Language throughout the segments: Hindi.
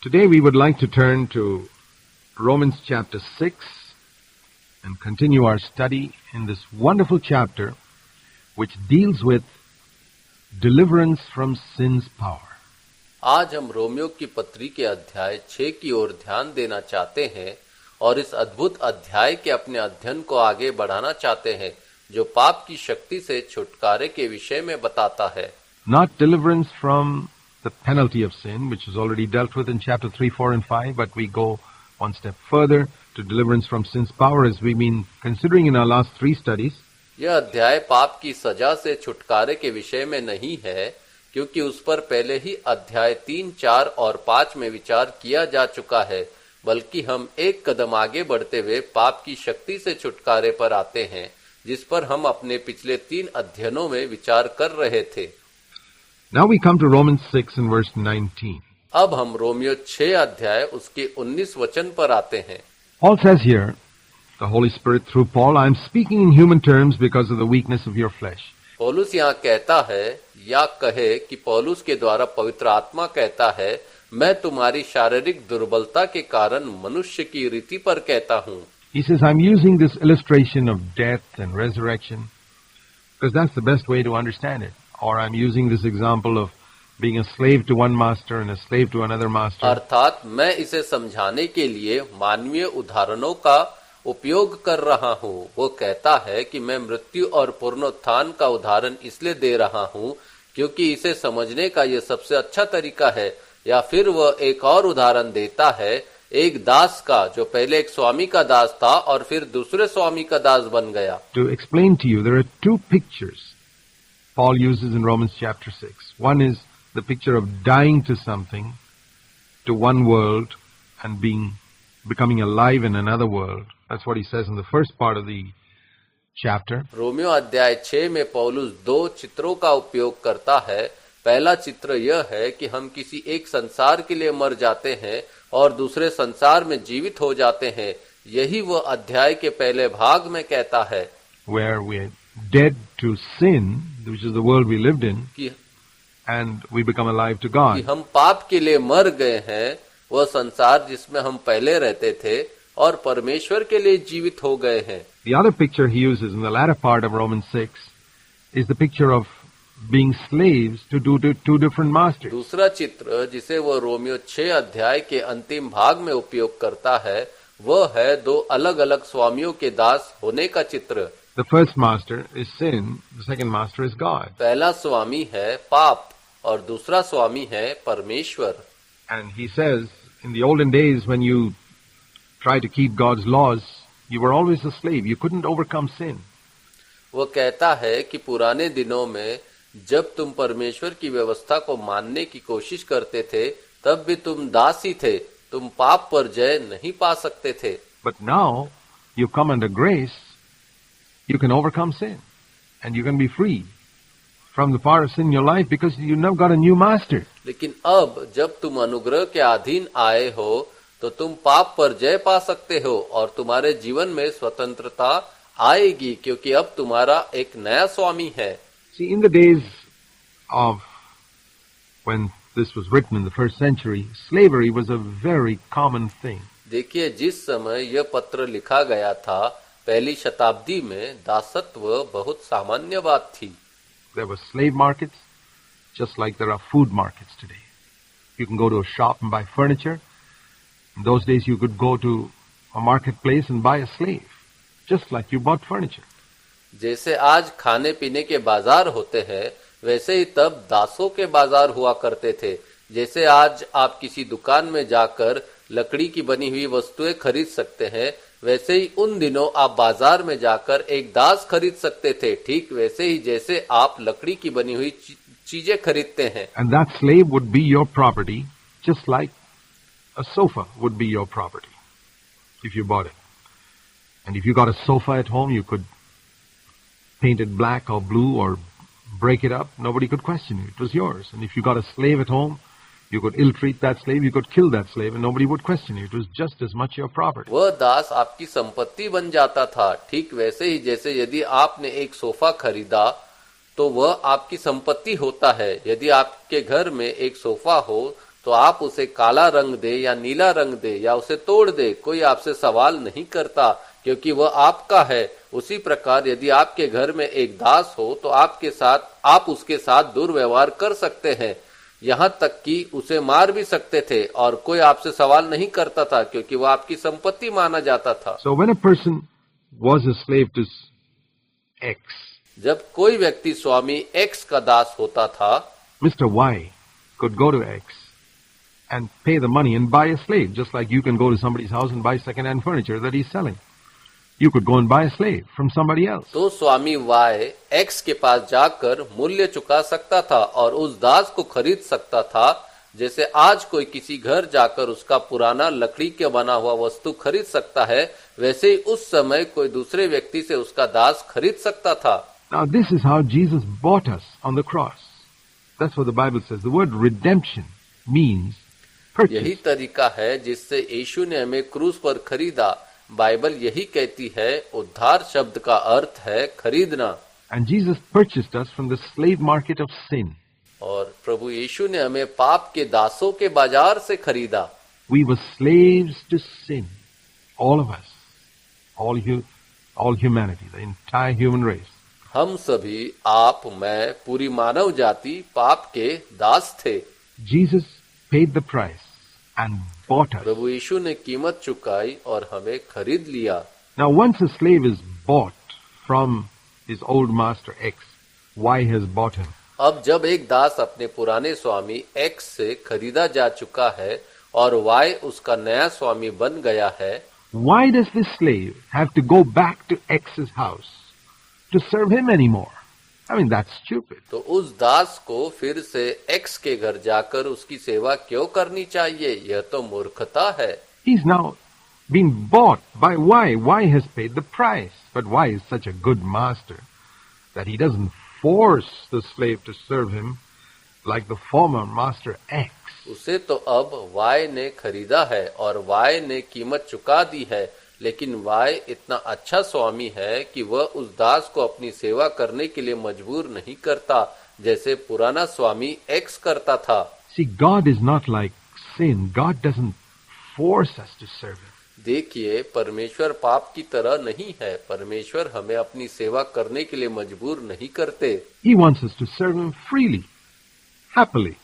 Today we would like to turn to Romans chapter 6 and continue our study in this wonderful chapter which deals with deliverance from sin's power. आज हम रोमियो की पत्री के अध्याय 6 की ओर ध्यान देना चाहते हैं और इस अद्भुत अध्याय के अपने अध्ययन को आगे बढ़ाना चाहते हैं जो पाप की शक्ति से छुटकारे के विषय में बताता है. Not deliverance from the penalty of sin, which is already dealt with in chapter 3, 4, and 5, but we go one step further to deliverance from sin's power, as we've been considering in our last 3 studies. यह अध्याय पाप की सजा से छुटकारे के विषय में नहीं है, क्योंकि उस पर पहले ही अध्याय 3, 4 और 5 में विचार किया जा चुका है, बल्कि हम एक कदम आगे बढ़ते हुए पाप की शक्ति से छुटकारे पर आते हैं, जिस पर हम अपने पिछले 3 अध्ययनों में विचार कर रहे थे. Now we come to Romans 6 and verse 19. अब हम रोमियो 6 अध्याय उसके 19 वचन पर आते हैं. Paul says here, the Holy Spirit through Paul, I am speaking in human terms because of the weakness of your flesh. पौलुस यहाँ कहता है या कहे कि पौलुस के द्वारा पवित्र आत्मा कहता है, मैं तुम्हारी शारीरिक दुर्बलता के कारण मनुष्य की रीति पर कहता हूँ. He says, I'm using this illustration of death and resurrection because that's the best way to understand it. Or I'm using this example of being a slave to one master and a slave to another master. अर्थात मैं इसे समझाने के लिए मानवीय उदाहरणों का उपयोग कर रहा हूँ. वो कहता है कि मैं मृत्यु और पुनरुत्थान का उदाहरण इसलिए दे रहा हूँ क्योंकि इसे समझने का ये सबसे अच्छा तरीका है. या फिर वह एक और उदाहरण देता है एक दास का जो पहले एक स्वामी का दास था और फिर दूसरे स्वामी का दास बन गया. To explain to you, there are 2 pictures Paul uses in Romans chapter 6. One is the picture of dying to something, to one world, and becoming alive in another world. That's what he says in the first part of the chapter. Romeo अध्याय 6 में पौलुस 2 चित्रों का उपयोग करता है. पहला चित्र यह है कि हम किसी एक संसार के लिए मर जाते हैं और दूसरे संसार में जीवित हो जाते हैं. यही वह अध्याय के पहले भाग में कहता है. Where we're dead to sin, which is the world we lived in, and we become alive to God. कि हम पाप के लिए मर गए हैं, वह संसार जिसमें हम पहले रहते थे और परमेश्वर के लिए जीवित हो गए हैं. The other picture he uses in the latter part of Romans 6 is the picture of being slaves to 2 different masters. दूसरा चित्र जिसे वह रोमियो 6 अध्याय के अंतिम भाग में उपयोग करता है, वह है 2 अलग अलग स्वामियों के दास होने का चित्र. The first master is sin, the second master is God. पहला स्वामी है पाप और दूसरा स्वामी है परमेश्वर. And he says, in the olden days when you tried to keep God's laws, you were always a slave. You couldn't overcome sin. वो कहता है कि पुराने दिनों में जब तुम परमेश्वर की व्यवस्था को मानने की कोशिश करते थे, तब भी तुम दास ही थे. तुम पाप पर जय नहीं पा सकते थे. But now you come under grace, you can overcome sin and you can be free from the power of sin in your life because you now got a new master. लेकिन अब जब तुम अनुग्रह के अधीन आए हो तो तुम पाप पर जय पा सकते हो और तुम्हारे जीवन में स्वतंत्रता आएगी क्योंकि अब तुम्हारा एक नया स्वामी है. See, in the days of when this was written in the first century, slavery was a very common thing. देखिए, जिस समय यह पत्र लिखा गया था पहली शताब्दी में दासत्व बहुत सामान्य बात थी. There were slave markets, just like there are food markets today. You can go to a shop and buy furniture. In those days you could go to a marketplace and buy a slave, just like you bought furniture. जैसे आज खाने पीने के बाजार होते हैं, वैसे ही तब दासों के बाजार हुआ करते थे. जैसे आज आप किसी दुकान में जाकर लकड़ी की बनी हुई वस्तुएं खरीद सकते हैं, वैसे ही उन दिनों आप बाजार में जाकर एक दास खरीद सकते थे. ठीक वैसे ही जैसे आप लकड़ी की बनी हुई चीजें खरीदते हैं. And that slave would be your property, just like a sofa would be your property if you bought it. And if you got a sofa at home, you could paint it black or blue or break it up. Nobody could question you. It was yours. And if you got a slave at home, you could ill-treat that slave, you could kill that slave, and nobody would question you. It was just as much your property. वह दास आपकी संपत्ति बन जाता था. ठीक वैसे ही जैसे यदि आपने एक सोफा खरीदा तो वह आपकी संपत्ति होता है. यदि आपके घर में एक सोफा हो तो आप उसे काला रंग दे या नीला रंग दे या उसे तोड़ दे, कोई आपसे सवाल नहीं करता, क्योंकि वह आपका है। उसी प्रकार यदि आपके घर में एक दास हो तो आप उसके साथ दुर्व्यवहार कर सकते हैं, यहाँ तक कि उसे मार भी सकते थे, और कोई आपसे सवाल नहीं करता था, क्योंकि वह आपकी संपत्ति माना जाता था। So when a person was a slave to X, जब कोई व्यक्ति स्वामी X का दास होता था, Mr. Y could go to X and pay the money and buy a slave, just like you can go to somebody's house and buy second-hand furniture that he's selling. You could go and buy a slave from somebody else. तो स्वामी Y X के पास जाकर मूल्य चुका सकता था और उस दास को खरीद सकता था, जैसे आज कोई किसी घर जाकर उसका पुराना लकड़ी के बना हुआ वस्तु खरीद सकता है, वैसे ही उस समय कोई दूसरे व्यक्ति से उसका दास खरीद सकता था। Now this is how Jesus bought us on the cross. That's what the Bible says. The word redemption means purchase. यही तरीका है जिससे यीशु ने हमें क्रूस पर खरीदा। बाइबल यही कहती है, उद्धार शब्द का अर्थ है खरीदना। And Jesus purchased us from the slave market of sin. और प्रभु यीशु ने हमें पाप के दासों के बाजार से खरीदा। We were slaves to sin. All of us. All humanity, the entire human race. हम सभी, आप, मैं, पूरी मानव जाति पाप के दास थे। Jesus paid the price and bought us. प्रभु यीशु ने कीमत चुकाई और हमें खरीद लिया। Now once a slave is bought from his old master X, Y has bought him. अब जब एक दास अपने पुराने स्वामी X से खरीदा जा चुका है और Y उसका नया स्वामी बन गया है, Why does this slave have to go back to X's house to serve him anymore? I mean, that's stupid. तो उस दास को फिर से X के घर जाकर उसकी सेवा क्यों करनी चाहिए? यह तो मूर्खता है। He's now been bought by Y. Y has paid the price. But Y is such a good master that he doesn't force the slave to serve him like the former master X. उसे तो अब Y ने खरीदा है और Y ने कीमत चुका दी है, लेकिन Y इतना अच्छा स्वामी है कि वह उस दास को अपनी सेवा करने के लिए मजबूर नहीं करता, जैसे पुराना स्वामी X करता था। See, God is not like sin. God doesn't force us to serve him. देखिए, परमेश्वर पाप की तरह नहीं है। परमेश्वर हमें अपनी सेवा करने के लिए मजबूर नहीं करते। He wants us to serve him freely, happily.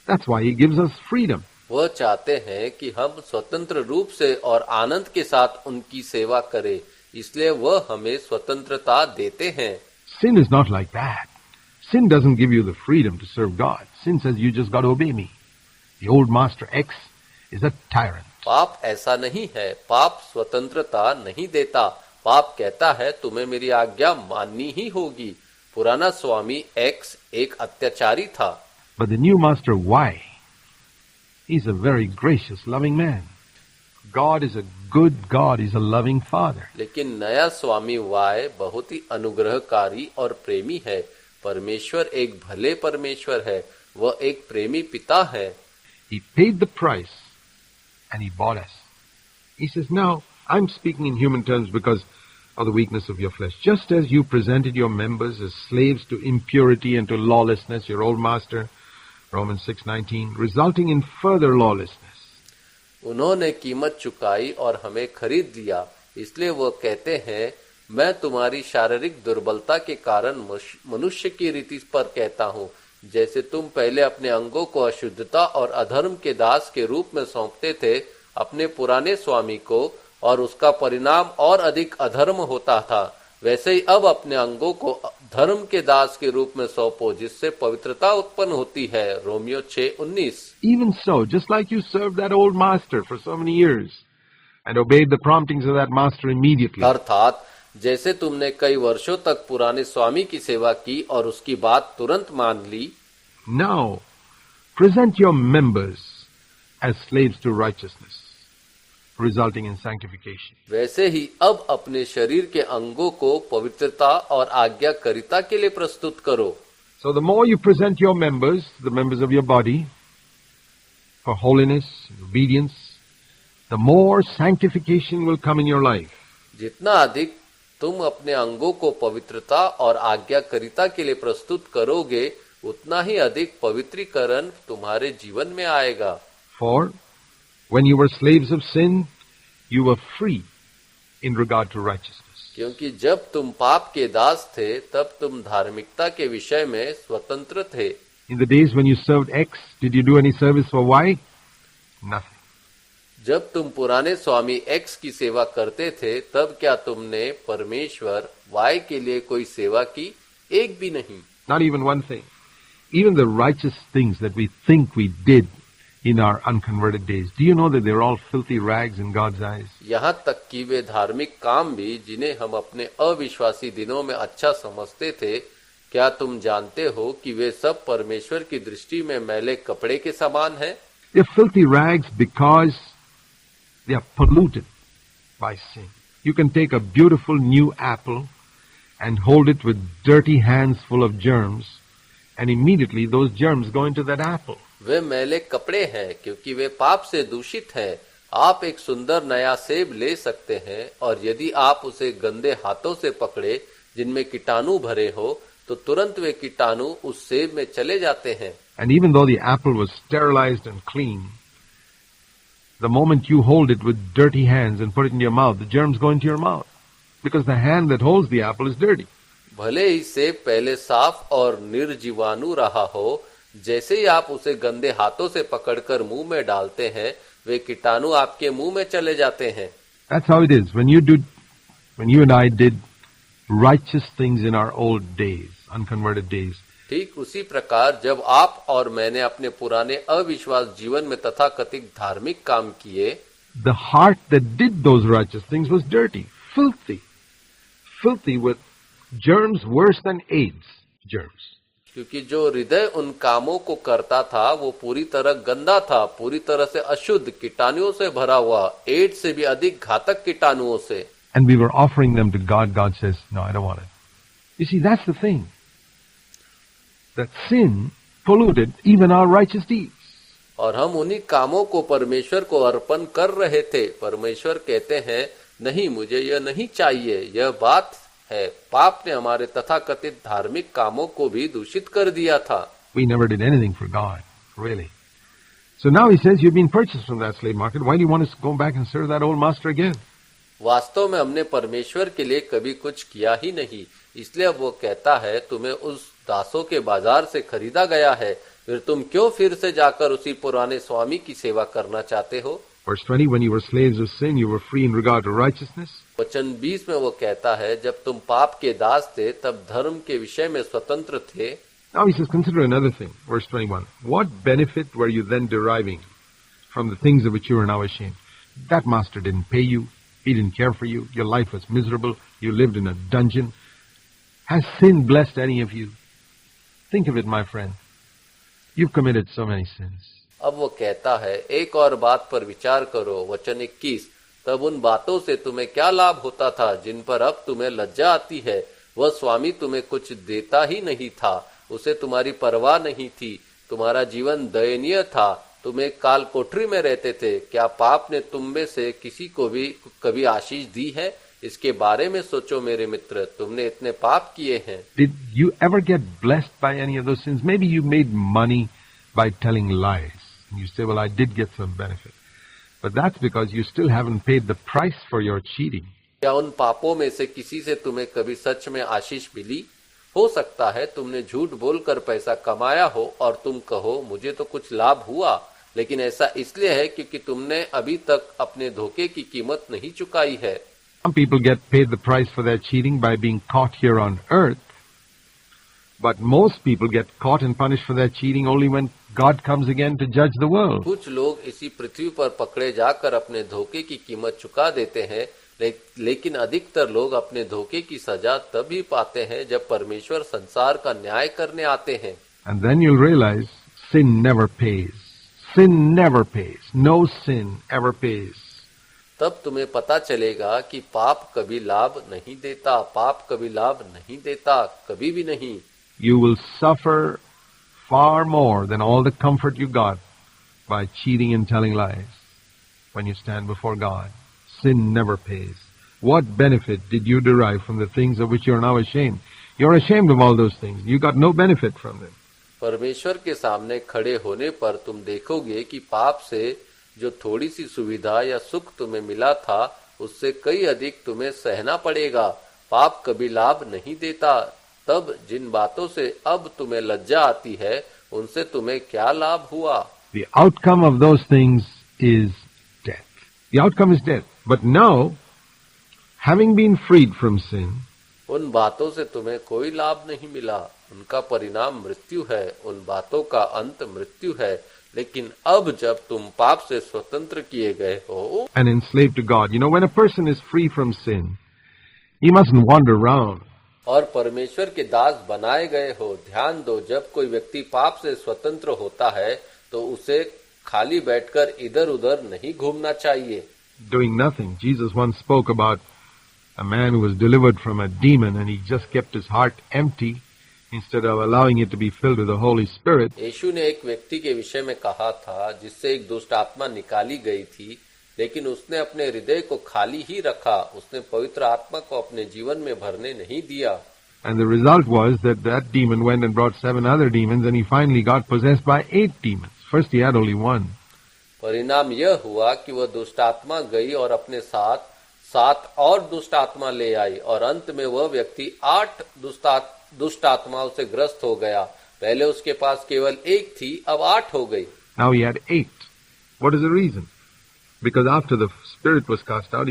That's why he gives us freedom. वह चाहते हैं कि हम स्वतंत्र रूप से और आनंद के साथ उनकी सेवा करें, इसलिए वह हमें स्वतंत्रता देते हैं। Sin is not like that. Sin doesn't give you the freedom to serve God. Sin says you just got to obey me. The old master X is a tyrant. पाप ऐसा नहीं है। पाप स्वतंत्रता नहीं देता। पाप कहता है तुम्हें मेरी आज्ञा माननी ही होगी। पुराना स्वामी X एक अत्याचारी था। But the new master Y, he's a very gracious, loving man. God is a good God. He's a loving father. लेकिन नया स्वामी Y बहुत ही अनुग्रहकारी और प्रेमी है। परमेश्वर एक भले परमेश्वर है। वह एक प्रेमी पिता है। He paid the price and he bought us. He says, now, I'm speaking in human terms because of the weakness of your flesh. Just as you presented your members as slaves to impurity and to lawlessness, your old master, Romans 6:19, resulting in further lawlessness. उन्होंने कीमत चुकाई और हमें खरीद लिया, इसलिए वो कहते हैं, मैं तुम्हारी शारीरिक दुर्बलता के कारण मनुष्य की रीति पर कहता हूँ, जैसे तुम पहले अपने अंगों को अशुद्धता और अधर्म के दास के रूप में सौंपते थे अपने पुराने स्वामी को, और उसका परिणाम और अधिक अधर्म होता था, वैसे ही अब अपने अंगों को धर्म के दास के रूप में सौंपो, जिससे पवित्रता उत्पन्न होती है। Romeo 6:19। Even so, just like you served that old master for so many years and obeyed the promptings of that master immediately. अर्थात जैसे तुमने कई वर्षों तक पुराने स्वामी की सेवा की और उसकी बात तुरंत मान ली, Now, present your members as slaves to righteousness, resulting in sanctification. वैसे ही अब अपने शरीर के अंगों को पवित्रता और आज्ञाकारिता के लिए प्रस्तुत करो। So the more you present your members, the members of your body, for holiness and obedience, the more sanctification will come in your life. जितना अधिक तुम अपने अंगों को पवित्रता और आज्ञाकारिता के लिए प्रस्तुत करोगे, उतना ही अधिक पवित्रीकरण तुम्हारे जीवन में आएगा। For when you were slaves of sin, you were free in regard to righteousness. क्योंकि जब तुम पाप के दास थे तब तुम धार्मिकता के विषय में स्वतंत्र थे। In the days when you served X, did you do any service for Y? Nothing. जब तुम पुराने स्वामी एक्स की सेवा करते थे तब क्या तुमने परमेश्वर वाई के लिए कोई सेवा की? एक भी नहीं। Not even one thing. Even the righteous things that we think we did in our unconverted days, do you know that they're all filthy rags in God's eyes? यहाँ तक कि वे धार्मिक काम भी जिन्हें हम अपने अविश्वासी दिनों में अच्छा समझते थे, क्या तुम जानते हो कि वे सब परमेश्वर की दृष्टि में मैले कपड़े के समान हैं? They're filthy rags because they are polluted by sin. You can take a beautiful new apple and hold it with dirty hands full of germs, and immediately those germs go into that apple. वे मैले कपड़े हैं क्योंकि वे पाप से दूषित हैं। आप एक सुंदर नया सेब ले सकते हैं और यदि आप उसे गंदे हाथों से पकड़े जिनमें कीटाणु भरे हो तो तुरंत वे कीटाणु उस सेब में चले जाते हैं। And even though the apple was sterilized and clean, the moment you hold it with dirty hands and put it in your mouth, the germs go into your mouth because the hand that holds the apple is dirty. भले ही सेब पहले साफ और निर्जीवाणु रहा हो, जैसे ही आप उसे गंदे हाथों से पकड़कर मुंह में डालते हैं, वे कीटाणु आपके मुंह में चले जाते हैं। That's how it is. When you and I did righteous things in our old days, unconverted days, ठीक उसी प्रकार जब आप और मैंने अपने पुराने अविश्वास जीवन में तथाकथित धार्मिक काम किए, the heart that did those righteous things was dirty, filthy with germs worse than AIDS germs. क्योंकि जो हृदय उन कामों को करता था वो पूरी तरह गंदा था, पूरी तरह से अशुद्ध, कीटाणुओं से भरा हुआ, एड्स से भी अधिक घातक कीटाणुओं से। And we were offering them to God. God says, no, I don't want it. You see, that's the thing. That sin polluted even our righteous deeds. और हम उन्हीं कामों को परमेश्वर को अर्पण कर रहे थे। परमेश्वर कहते हैं, नहीं, मुझे यह नहीं चाहिए। यह बात है, पाप ने हमारे तथाकथित धार्मिक कामों को भी दूषित कर दिया था। We never did anything for God, really. So now he says, you've been purchased from that slave market. Why do you want to go back and serve that old master again? वास्तव में हमने परमेश्वर के लिए कभी कुछ किया ही नहीं, इसलिए वो कहता है, तुम्हें उस दासों के बाजार से खरीदा गया है, फिर तुम क्यों फिर से जाकर उसी पुराने स्वामी की सेवा करना चाहते हो? Verse 20, when you were slaves of sin, you were free in regard to righteousness. वचन 20 में वो कहता है, जब तुम पाप के दास थे तब धर्म के विषय में स्वतंत्र थे। Now he says, consider another thing. Verse 21, what benefit were you then deriving from the things of which you are now ashamed? That master didn't pay you. He didn't care for you. Your life was miserable. You lived in a dungeon. Has sin blessed any of you? Think of it, my friend. You've committed so many sins. अब वो कहता है, एक और बात पर विचार करो। वचन 21, तब उन बातों से तुम्हें क्या लाभ होता था जिन पर अब तुम्हें लज्जा आती है? वह स्वामी तुम्हें कुछ देता ही नहीं था, उसे तुम्हारी परवाह नहीं थी, तुम्हारा जीवन दयनीय था, तुम एक काल कोठरी में रहते थे। क्या पाप ने तुम में से किसी को भी कभी आशीष दी है? इसके बारे में सोचो मेरे मित्र, तुमने इतने पाप किए हैं। Did you ever get blessed by any of those sins? Maybe you made money by telling lies. And you say, well, I did get some benefit. But that's because you still haven't paid the price for your cheating. क्या उन पापों में से किसी से तुम्हें कभी सच में आशीष मिली? हो सकता है तुमने झूठ बोलकर पैसा कमाया हो और तुम कहो, मुझे तो कुछ लाभ हुआ, लेकिन ऐसा इसलिए है क्योंकि तुमने अभी तक अपने धोखे की कीमत नहीं चुकाई है। Some people get paid the price for their cheating by being caught here on earth, but most people get caught and punished for their cheating only when God comes again to judge the world. कुछ लोग इसी पृथ्वी पर पकड़े जाकर अपने धोखे की कीमत चुका देते हैं, लेकिन अधिकतर लोग अपने धोखे की सजा तभी पाते हैं जब परमेश्वर संसार का न्याय करने आते हैं। And then you'll realize sin never pays. Sin never pays. No sin ever pays. तब तुम्हें पता चलेगा कि पाप कभी लाभ नहीं देता, पाप कभी लाभ नहीं देता, कभी भी नहीं। You will suffer far more than all the comfort you got by cheating and telling lies when you stand before God. Sin never pays. What benefit did you derive from the things of which you are now ashamed? You're ashamed of all those things. You got no benefit from them. परमेश्वर के सामने खड़े होने पर तुम देखोगे कि पाप से जो थोड़ी सी सुविधा या सुख तुम्हें मिला था, उससे कई अधिक तुम्हें सहना पड़ेगा। पाप कभी लाभ नहीं देता। तब जिन बातों से अब तुम्हें लज्जा आती है, उनसे तुम्हें क्या लाभ हुआ? The outcome of those things is death. The outcome is death. But now, having been freed from sin, उन बातों से तुम्हें कोई लाभ नहीं मिला, उनका परिणाम मृत्यु है। उन बातों का अंत मृत्यु है। लेकिन अब जब तुम पाप से स्वतंत्र किए गए हो and enslaved to God. You know, when a person is free from sin, he mustn't wander around. और परमेश्वर के दास बनाए गए हो, ध्यान दो, जब कोई व्यक्ति पाप से स्वतंत्र होता है तो उसे खाली बैठकर इधर उधर नहीं घूमना चाहिए। Doing nothing. Jesus once spoke about a man who was delivered from a demon and he just kept his heart empty instead of allowing it to be filled with the Holy Spirit. यीशु ने एक व्यक्ति के विषय में कहा था जिससे एक दुष्ट आत्मा निकाली गई थी, लेकिन उसने अपने हृदय को खाली ही रखा, उसने पवित्र आत्मा को अपने जीवन में भरने नहीं दिया। And the result was that that demon went and brought 7 other demons and he finally got possessed by 8 demons. First he had only 1. परिणाम यह हुआ कि वह दुष्ट आत्मा गई और अपने साथ 7 और दुष्ट आत्मा ले आई और अंत में वह व्यक्ति 8 दुष्ट आत्माओं से ग्रस्त हो गया। पहले उसके पास केवल 1 थी, अब 8 हो गई। Now he had 8. What is the reason? Because after the spirit was cast out,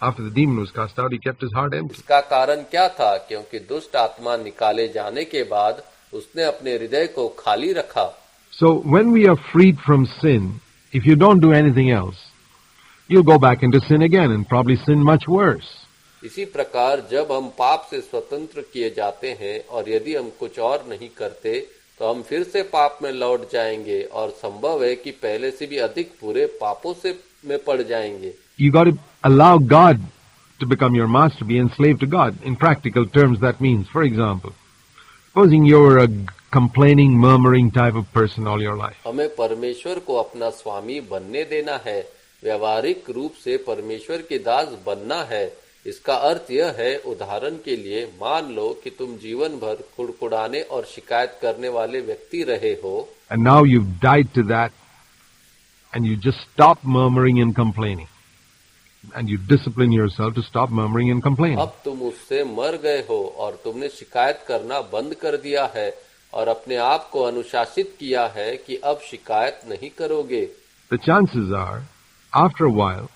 after the demon was cast out, he kept his heart empty. इसका कारण क्या था? क्योंकि दुष्ट आत्मा निकाले जाने के बाद उसने अपने हृदय को खाली रखा। So when we are freed from sin, if you don't do anything else, you'll go back into sin again and probably sin much worse. इसी प्रकार जब हम पाप से स्वतंत्र किए जाते हैं और यदि हम कुछ और नहीं करते तो हम फिर से पाप में लौट जाएंगे और संभव है कि पहले से भी अधिक बुरे पापों से में पड़ जाएंगे। You got to allow God to become your master, be enslaved to God. In practical terms, that means, for example, supposing you're a complaining, murmuring type of person all your life. हमें परमेश्वर को अपना स्वामी बनने देना है, व्यवहारिक रूप से परमेश्वर के दास बनना है। इसका अर्थ यह है, उदाहरण के लिए मान लो कि तुम जीवन भर कुड़कुड़ाने और शिकायत करने वाले व्यक्ति रहे हो। And now you've died to that and you just stop murmuring and complaining. And you discipline yourself to stop murmuring and complaining. अब तुम उससे मर गए हो और तुमने शिकायत करना बंद कर दिया है और अपने आप को अनुशासित किया है कि अब शिकायत नहीं करोगे। The chances are, after a while,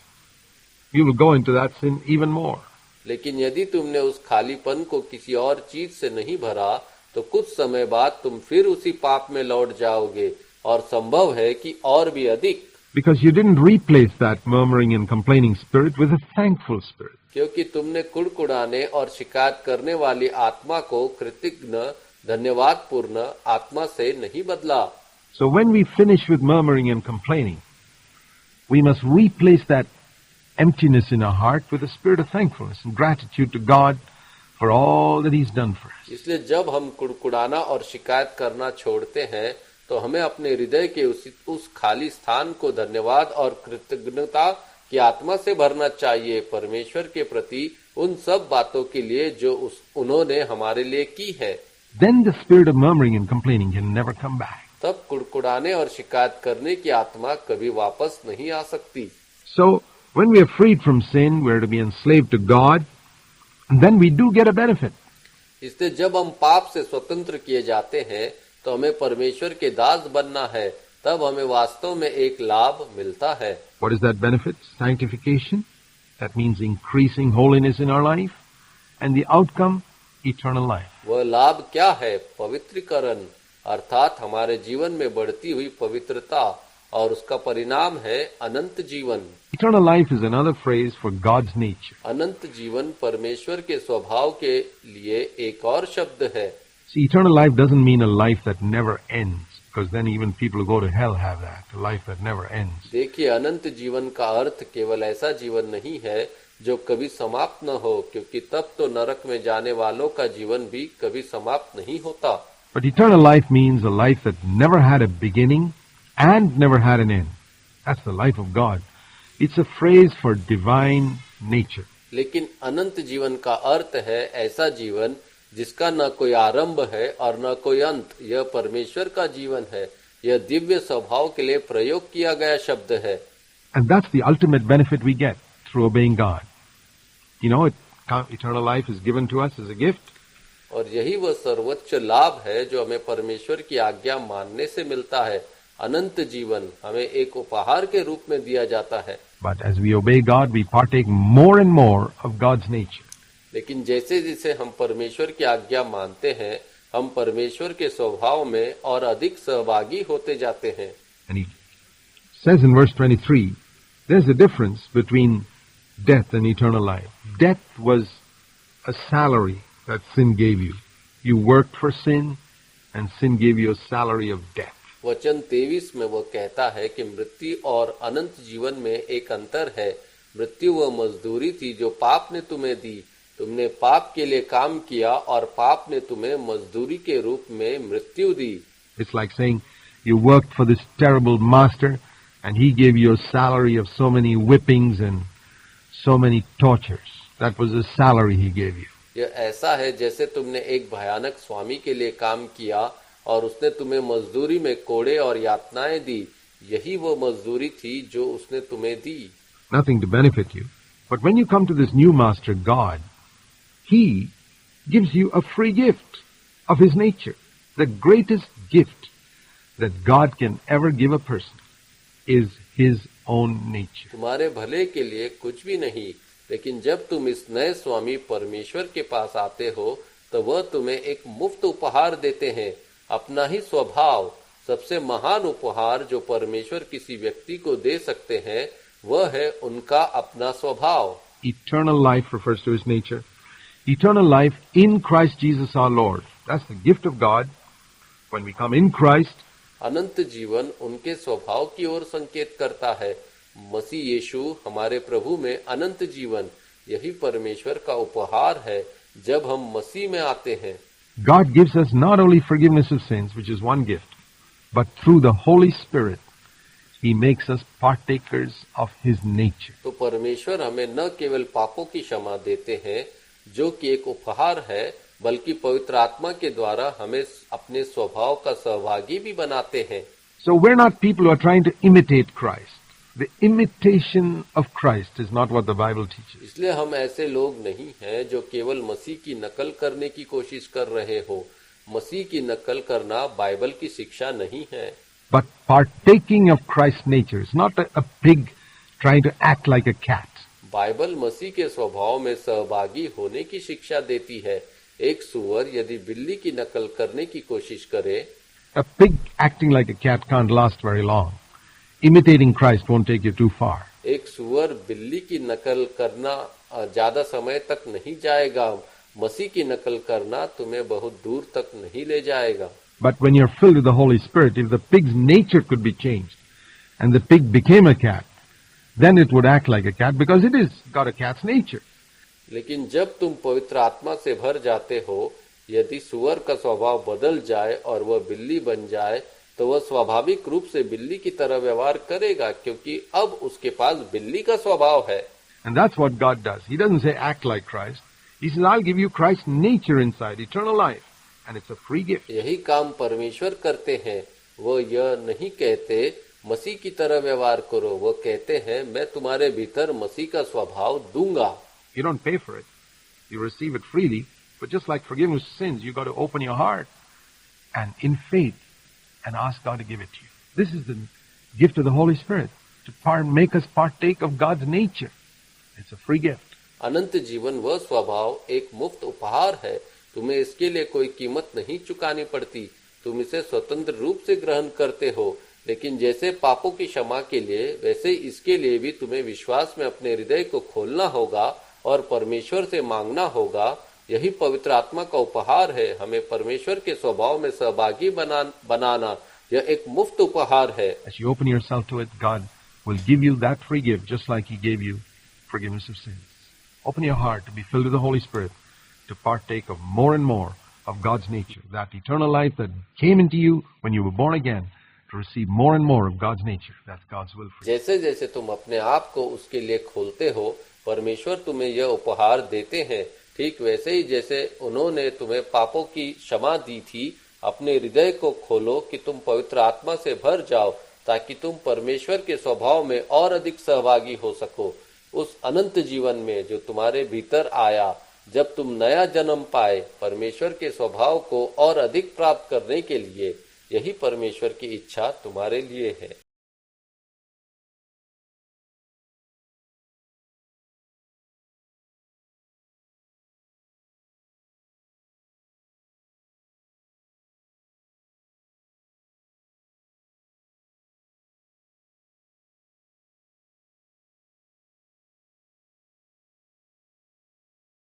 you will go into that sin even more. लेकिन यदि तुमने उस खालीपन को किसी और चीज से नहीं भरा तो कुछ समय बाद तुम फिर उसी पाप में लौट जाओगे और संभव है कि और भी अधिक। Because you didn't replace that murmuring and complaining spirit with a thankful spirit. क्योंकि तुमने कुड़कुड़ाने और शिकायत करने वाली आत्मा को कृतज्ञ धन्यवादपूर्ण आत्मा से नहीं बदला। So when we finish with murmuring and complaining, we must replace that emptiness in our heart with a spirit of thankfulness and gratitude to God for all that He's done for us. इसलिए जब हम कुड़कुड़ाना और शिकायत करना छोड़ते हैं तो हमें अपने हृदय के उस खाली स्थान को धन्यवाद और कृतज्ञता की आत्मा से भरना चाहिए परमेश्वर के प्रति उन सब बातों के लिए जो उन्होंने हमारे लिए की है। Then the spirit of murmuring and complaining can never come back. तब कुड़कुड़ाने और शिकायत करने की आत्मा कभी वापस नहीं आ सकती। So when we are freed from sin, we are to be enslaved to God, and then we do get a benefit. इसलिए जब हम पाप से स्वतंत्र किए जाते हैं तो हमें परमेश्वर के दास बनना है, तब हमें वास्तव में एक लाभ मिलता है। What is that benefit? Sanctification. That means increasing holiness in our life, and the outcome, eternal life. वह लाभ क्या है? पवित्रीकरण, अर्थात हमारे जीवन में बढ़ती हुई पवित्रता, और उसका परिणाम है अनंत जीवन। Eternal life is another phrase for God's nature. अनंत जीवन परमेश्वर के स्वभाव के लिए एक और शब्द है। See, eternal life doesn't mean a life that never ends, because then even people who go to hell have that, a life that never ends. देखिए, अनंत जीवन का अर्थ केवल ऐसा जीवन नहीं है जो कभी समाप्त न हो, क्योंकि तब तो नरक में जाने वालों का जीवन भी कभी समाप्त नहीं होता। But eternal life means a life that never had a beginning and never had an end. That's the life of God. It's a phrase for divine nature. लेकिन अनंत जीवन का अर्थ है ऐसा जीवन जिसका न कोई आरंभ है और न कोई अंत, यह परमेश्वर का जीवन है। यह दिव्य स्वभाव के लिए प्रयोग किया गया शब्द है। And that's the ultimate benefit we get through obeying God. You know, eternal life is given to us as a gift. और यही वह सर्वोच्च लाभ है जो हमें परमेश्वर की आज्ञा मानने से मिलता है। अनंत जीवन हमें एक उपहार के रूप में दिया जाता है। But as we obey God, we partake more and more of God's nature. लेकिन जैसे जैसे हम परमेश्वर की आज्ञा मानते हैं, हम परमेश्वर के स्वभाव में और अधिक सहभागी होते जाते हैं। And he says in verse 23, there's a difference between death and eternal life. Death was a salary that sin gave you. You worked for sin, and sin gave you a salary of death. वचन 23 में वो कहता है कि मृत्यु और अनंत जीवन में एक अंतर है। मृत्यु वह मजदूरी थी जो पाप ने तुम्हें दी। तुमने पाप के लिए काम किया और पाप ने तुम्हें मजदूरी के रूप में मृत्यु दी। It's like saying you worked for this terrible master and he gave you a salary of so many whippings and so many tortures. That was the salary he gave you. यह ऐसा है जैसे तुमने एक भयानक स्वामी के लिए काम किया और उसने तुम्हें मजदूरी में कोड़े और यातनाएं दी। यही वो मजदूरी थी जो उसने तुम्हें दी। Nothing to benefit you. But when you come to this new master, God, he gives you a free gift of his nature. The greatest gift that God can ever give a person is his own nature. तुम्हारे भले के लिए कुछ भी नहीं, लेकिन जब तुम इस नए स्वामी परमेश्वर के पास आते हो तो वह तुम्हें एक मुफ्त उपहार देते हैं, अपना ही स्वभाव। सबसे महान उपहार जो परमेश्वर किसी व्यक्ति को दे सकते हैं वह है उनका अपना स्वभाव। Eternal life refers to his nature. Eternal life in Christ Jesus our Lord. That's the gift of God. When we come in Christ, अनंत जीवन उनके स्वभाव की ओर संकेत करता है। मसीह यीशु हमारे प्रभु में अनंत जीवन, यही परमेश्वर का उपहार है जब हम मसीह में आते हैं। God gives us not only forgiveness of sins, which is one gift, but through the Holy Spirit, He makes us partakers of His nature. तो परमेश्वर हमें न केवल पापों की क्षमा देते हैं, जो कि एक उपहार है, बल्कि पवित्र आत्मा के द्वारा हमें अपने स्वभाव का सहभागी भी बनाते हैं। So we're not people who are trying to imitate Christ. The imitation of Christ is not what the Bible teaches. इसलिए हम ऐसे लोग नहीं हैं जो केवल मसीह की नकल करने की कोशिश कर रहे हो। मसीह की नकल करना बाइबल की शिक्षा नहीं है। But partaking of Christ's nature is not a pig trying to act like a cat. Bible मसीह के स्वभाव में सहभागी होने की शिक्षा देती है। एक सुअर यदि बिल्ली की नकल करने की कोशिश करे, A pig acting like a cat can't last very long. Imitating Christ won't take you too far. एक सुअर बिल्ली की नकल करना ज्यादा समय तक नहीं जाएगा। मसीह की नकल करना तुम्हें बहुत दूर तक नहीं ले जाएगा। But when you're filled with the Holy Spirit, if the pig's nature could be changed and the pig became a cat, then it would act like a cat because it is got a cat's nature. लेकिन जब तुम पवित्र आत्मा से भर जाते हो, यदि सुअर का स्वभाव बदल जाए और वह बिल्ली बन जाए, तो वह स्वाभाविक रूप से बिल्ली की तरह व्यवहार करेगा, क्योंकि अब उसके पास बिल्ली का स्वभाव है। And that's what God does. He doesn't say act like Christ. He says, I'll give you Christ's nature inside, eternal life. And it's a free gift. यही काम परमेश्वर करते हैं। वो यह नहीं कहते मसीह की तरह व्यवहार करो, वो कहते हैं मैं तुम्हारे भीतर मसीह का स्वभाव दूंगा। You don't pay for it. You receive it freely. But just like forgiveness of sins, you've got to open your heart and in faith and ask God to give it to you. This is the gift of the Holy Spirit, to make us partake of God's nature. It's a free gift. अनंत जीवन वह स्वभाव एक मुफ्त उपहार है। तुम्हें इसके लिए कोई कीमत नहीं चुकानी पड़ती। तुम इसे स्वतंत्र रूप से ग्रहण करते हो। लेकिन जैसे पापों की क्षमा के लिए, वैसे इसके लिए भी तुम्हें विश्वास में अपने हृदय को खोलना होगा और परमेश्वर से मांगना होगा। यही पवित्र आत्मा का उपहार है, हमें परमेश्वर के स्वभाव में सहभागी बनाना। यह एक मुफ्त उपहार है। As you open yourself to it, God will give you that free gift, just like He gave you forgiveness of sins. Open your heart to be filled with the Holy Spirit, to partake of more and more of God's nature, that eternal life that came into you when you were born again, to receive more and more of God's nature. That's God's will for you. जैसे जैसे तुम अपने आप को उसके लिए खोलते हो, परमेश्वर तुम्हें यह उपहार देते हैं ठीक वैसे ही जैसे उन्होंने तुम्हें पापों की क्षमा दी थी, अपने हृदय को खोलो कि तुम पवित्र आत्मा से भर जाओ, ताकि तुम परमेश्वर के स्वभाव में और अधिक सहभागी हो सको, उस अनंत जीवन में जो तुम्हारे भीतर आया जब तुम नया जन्म पाए। परमेश्वर के स्वभाव को और अधिक प्राप्त करने के लिए यही परमेश्वर की इच्छा तुम्हारे लिए है।